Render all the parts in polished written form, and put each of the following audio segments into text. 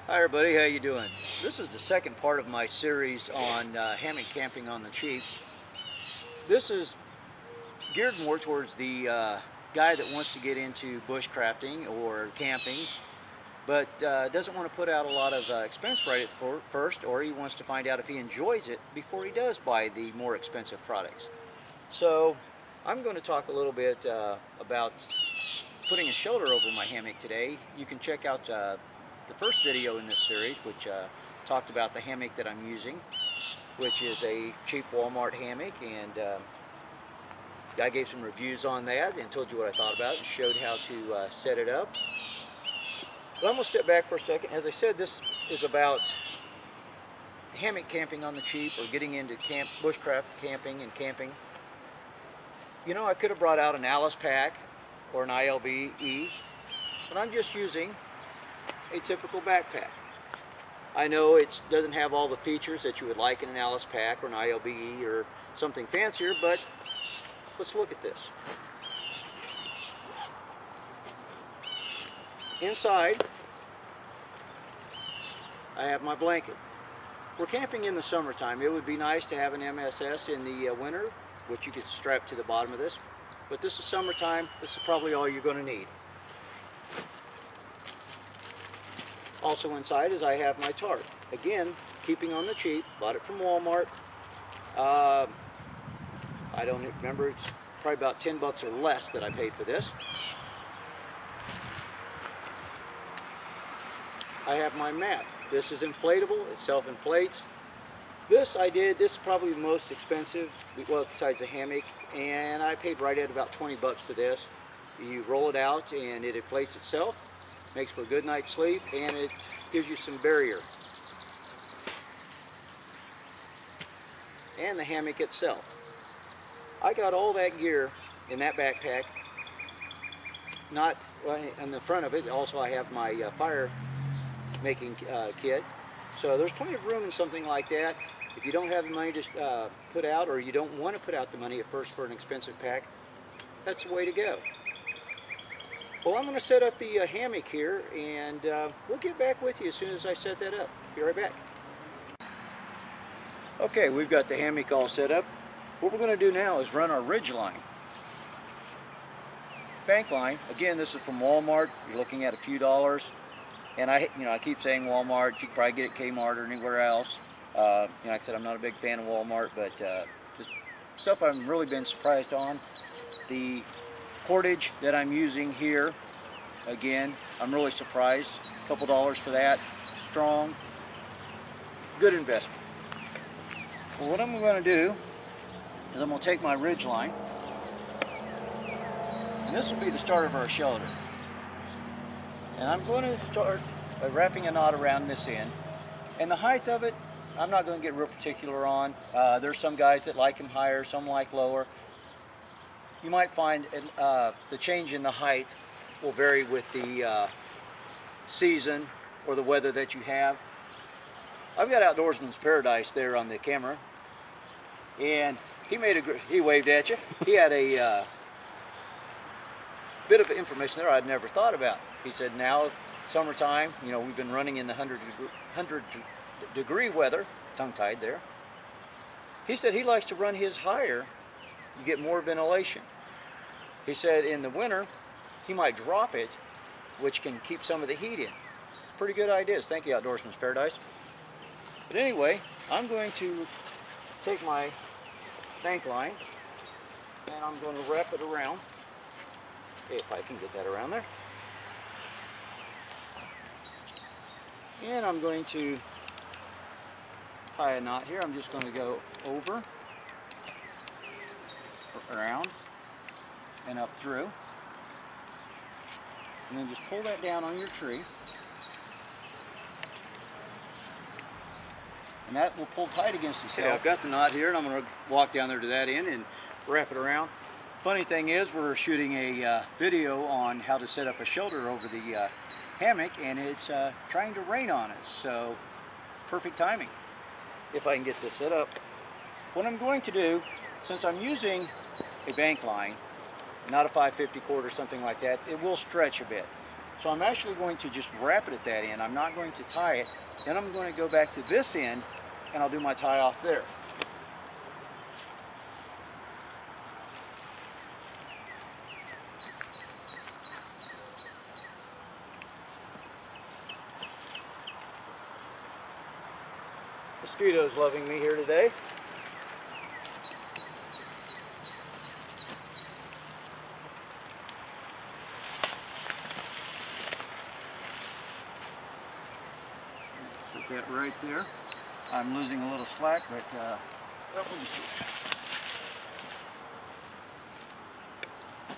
Hi everybody, how you doing? This is the second part of my series on hammock camping on the cheap. This is geared more towards the guy that wants to get into bushcrafting or camping, but doesn't want to put out a lot of expense right at first, or he wants to find out if he enjoys it before he does buy the more expensive products. So I'm going to talk a little bit about putting a shelter over my hammock today. You can check out the first video in this series, which talked about the hammock that I'm using, which is a cheap Walmart hammock, and I gave some reviews on that and told you what I thought about it and showed how to set it up. But I'm going to step back for a second. As I said, this is about hammock camping on the cheap, or getting into bushcraft camping and camping. You know, I could have brought out an Alice pack or an ILBE, but I'm just using a typical backpack. I know it doesn't have all the features that you would like in an Alice pack or an ILBE or something fancier, but let's look at this. Inside, I have my blanket. We're camping in the summertime. It would be nice to have an MSS in the winter, which you could strap to the bottom of this, but this is summertime. This is probably all you're going to need. Also inside is I have my tarp. Again, keeping on the cheap. Bought it from Walmart. I don't remember. It's probably about 10 bucks or less that I paid for this. I have my mat. This is inflatable. It self-inflates. This is probably the most expensive, well, besides a hammock, and I paid right at about 20 bucks for this. You roll it out and it inflates itself. Makes for a good night's sleep, and it gives you some barrier. And the hammock itself. I got all that gear in that backpack. Not on the front of it. Also, I have my fire making kit. So there's plenty of room in something like that. If you don't have the money to put out, or you don't want to put out the money at first for an expensive pack, that's the way to go. Well, I'm going to set up the hammock here, and we'll get back with you as soon as I set that up. Be right back. Okay, we've got the hammock all set up. What we're going to do now is run our ridge line. Bank line, again, this is from Walmart. You're looking at a few dollars. And I keep saying Walmart. You can probably get it at Kmart or anywhere else. Like I said, I'm not a big fan of Walmart, but just stuff I've really been surprised on. The cordage that I'm using here, again, I'm really surprised. A couple dollars for that. Strong, good investment. Well, what I'm going to do is I'm going to take my ridge line, and this will be the start of our shelter. And I'm going to start by wrapping a knot around this end. And the height of it, I'm not going to get real particular on. There's some guys that like them higher, some like lower. You might find the change in the height will vary with the season or the weather that you have. I've got OutdoorsmansParadise there on the camera, and he waved at you. He had a bit of information there I'd never thought about. He said now, summertime, we've been running in the 100 degree weather, tongue-tied there. He said he likes to run his higher. You get more ventilation. He said in the winter, he might drop it, which can keep some of the heat in. Pretty good ideas. Thank you, Outdoorsman's Paradise. But anyway, I'm going to take my bank line, and I'm going to wrap it around. If I can get that around there. And I'm going to tie a knot here. I'm just going to go over, around, and up through. And then just pull that down on your tree. And that will pull tight against itself. Okay, I've got the knot here, and I'm going to walk down there to that end and wrap it around. Funny thing is, we're shooting a video on how to set up a shelter over the hammock, and it's trying to rain on us, so perfect timing. If I can get this set up. What I'm going to do, since I'm using a bank line, not a 5/50 cord or something like that, it will stretch a bit. So I'm actually going to just wrap it at that end. I'm not going to tie it. Then I'm going to go back to this end and I'll do my tie off there. Mosquitoes loving me here today. Put that right there. I'm losing a little slack, but well, we'll just do that.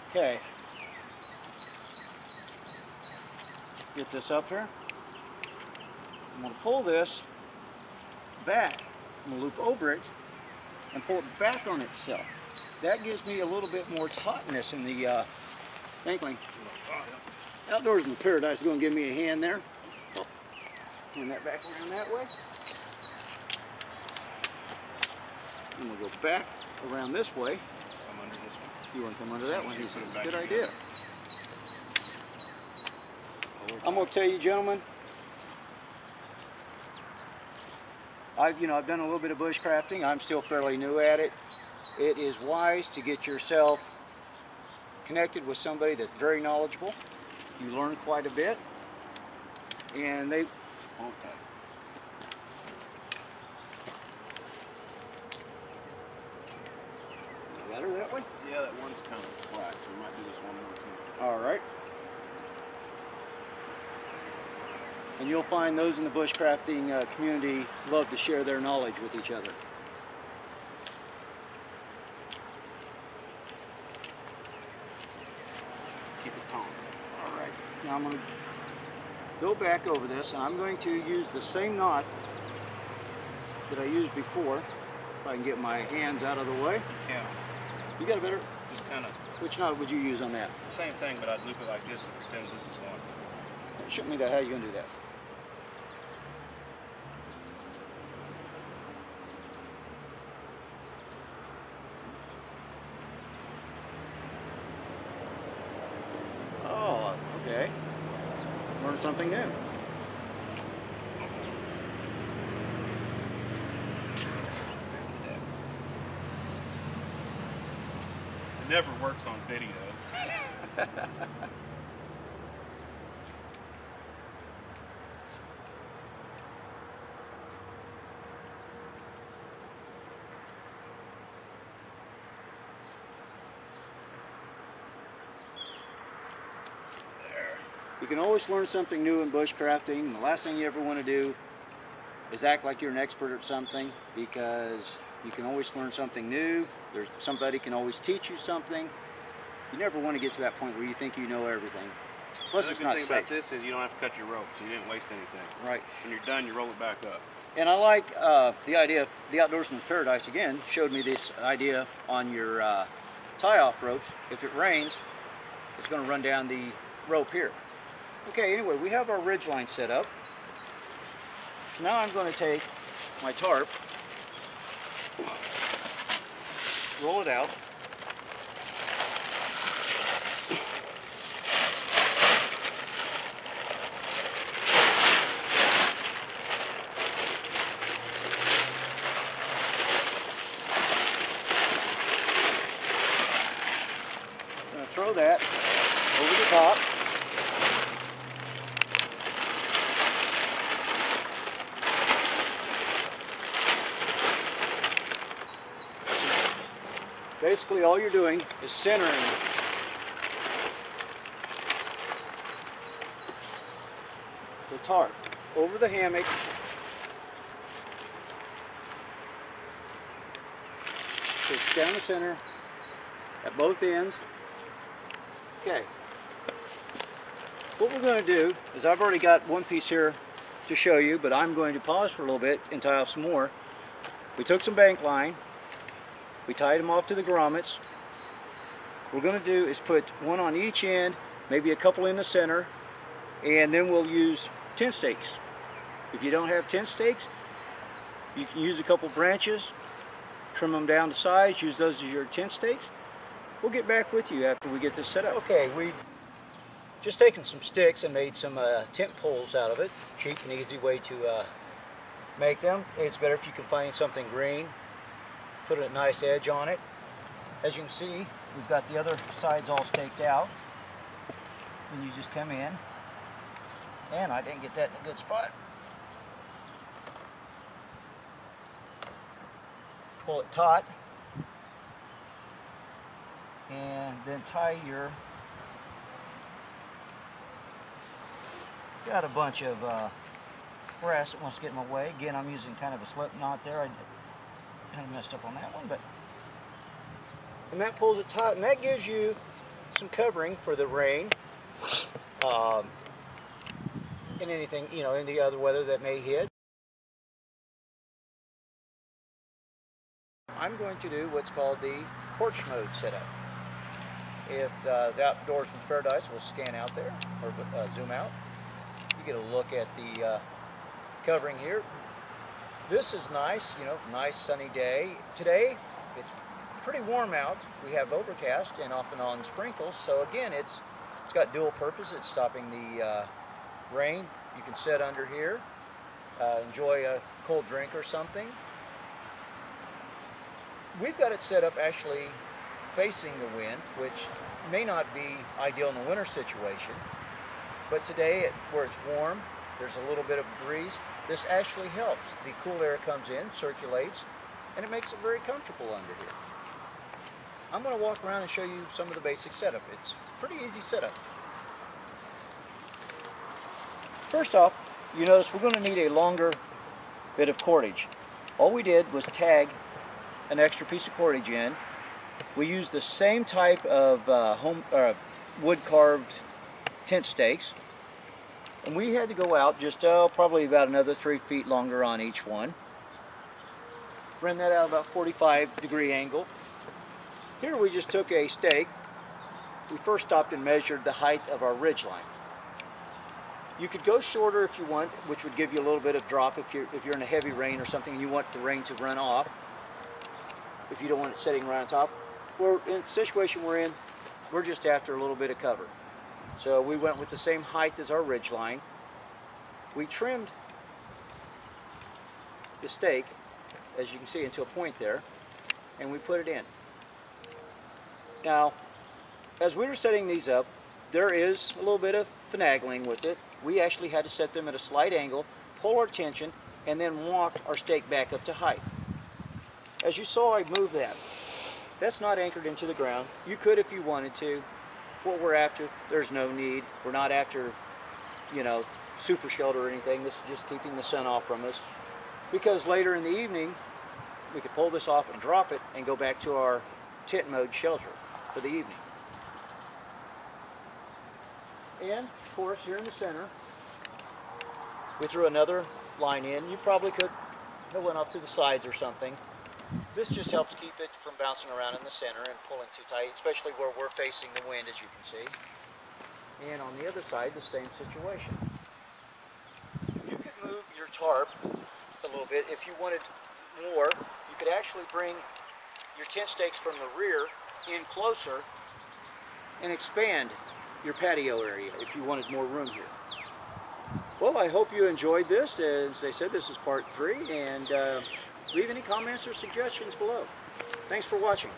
Okay. Get this up here. I'm going to pull this back. I'm going to loop over it and pull it back on itself. That gives me a little bit more tautness in the ankling. Outdoorsman Paradise is going to give me a hand there. Turn that back around that way. And we'll go back around this way. Come under this one. You want to come under that one? He says, good idea. I'm going to tell you, gentlemen, I've done a little bit of bushcrafting. I'm still fairly new at it. It is wise to get yourself connected with somebody that's very knowledgeable. You learn quite a bit, and they. Okay. Got her that way? Yeah, that one's kind of slack, so we might do this one more time. All right. And you'll find those in the bushcrafting community love to share their knowledge with each other. Keep it taut. All right. Now I'm going to go back over this, and I'm going to use the same knot that I used before. If I can get my hands out of the way. Yeah. You got a better? Just kind of. Which knot would you use on that? The same thing, but I'd loop it like this and pretend this is one. Show me that. How are you going to do that? Oh, okay. Learn something new. It never works on video. You can always learn something new in bushcrafting. The last thing you ever want to do is act like you're an expert at something, because you can always learn something new. Somebody can always teach you something. You never want to get to that point where you think you know everything. Plus, it's not safe. The good thing about this is you don't have to cut your rope, so you didn't waste anything. Right. When you're done, you roll it back up. And I like the idea of the Outdoorsman's Paradise, again, showed me this idea on your tie-off ropes. If it rains, it's going to run down the rope here. Okay, anyway, we have our ridge line set up. So now I'm going to take my tarp, roll it out, I'm going to throw that over the top. Basically, all you're doing is centering the tarp over the hammock. So it's down the center at both ends. Okay. What we're going to do is, I've already got one piece here to show you, but I'm going to pause for a little bit and tie off some more. We took some bank line. We tied them off to the grommets. What we're going to do is put one on each end, maybe a couple in the center, and then we'll use tent stakes. If you don't have tent stakes, you can use a couple branches, trim them down to size, use those as your tent stakes. We'll get back with you after we get this set up. Okay, just taken some sticks and made some tent poles out of it. Cheap and easy way to make them. It's better if you can find something green. Put a nice edge on it. As you can see, we've got the other sides all staked out. And you just come in, and I didn't get that in a good spot. Pull it taut, and then tie your, got a bunch of grass that wants to get in my way. Again, I'm using kind of a slip knot there. I kind of messed up on that one, but, and that pulls it taut, and that gives you some covering for the rain, and anything, you know, any other weather that may hit. I'm going to do what's called the porch mode setup. If the Outdoorsman's Paradise will scan out there, or zoom out, you get a look at the covering here. This is nice, you know, nice sunny day. Today, it's pretty warm out. We have overcast and off and on sprinkles, so again, it's got dual purpose. It's stopping the rain. You can sit under here, enjoy a cold drink or something. We've got it set up actually facing the wind, which may not be ideal in a winter situation, but today where it's warm, there's a little bit of a breeze, this actually helps. The cool air comes in, circulates, and it makes it very comfortable under here. I'm going to walk around and show you some of the basic setup. It's a pretty easy setup. First off, you notice we're going to need a longer bit of cordage. All we did was tag an extra piece of cordage in. We used the same type of wood carved tent stakes, and we had to go out just probably about another 3 feet longer on each one. Run that out about 45-degree angle. Here we just took a stake. We first stopped and measured the height of our ridge line. You could go shorter if you want, which would give you a little bit of drop if you're in a heavy rain or something and you want the rain to run off. If you don't want it sitting right on top. Well, in the situation we're in, we're just after a little bit of cover. So we went with the same height as our ridge line. We trimmed the stake, as you can see, into a point there, and we put it in. Now, as we were setting these up, there is a little bit of finagling with it. We actually had to set them at a slight angle, pull our tension, and then walk our stake back up to height. As you saw, I moved that. That's not anchored into the ground. You could if you wanted to. What we're after, there's no need. We're not after, you know, super shelter or anything. This is just keeping the sun off from us. Because later in the evening, we could pull this off and drop it and go back to our tent mode shelter for the evening. And, of course, here in the center, we threw another line in. You probably could have went off to the sides or something. This just helps keep it from bouncing around in the center and pulling too tight, especially where we're facing the wind, as you can see. And on the other side, the same situation. You could move your tarp a little bit. If you wanted more, you could actually bring your tent stakes from the rear in closer and expand your patio area if you wanted more room here. Well, I hope you enjoyed this. As I said, this is part 3, and leave any comments or suggestions below. Thanks for watching.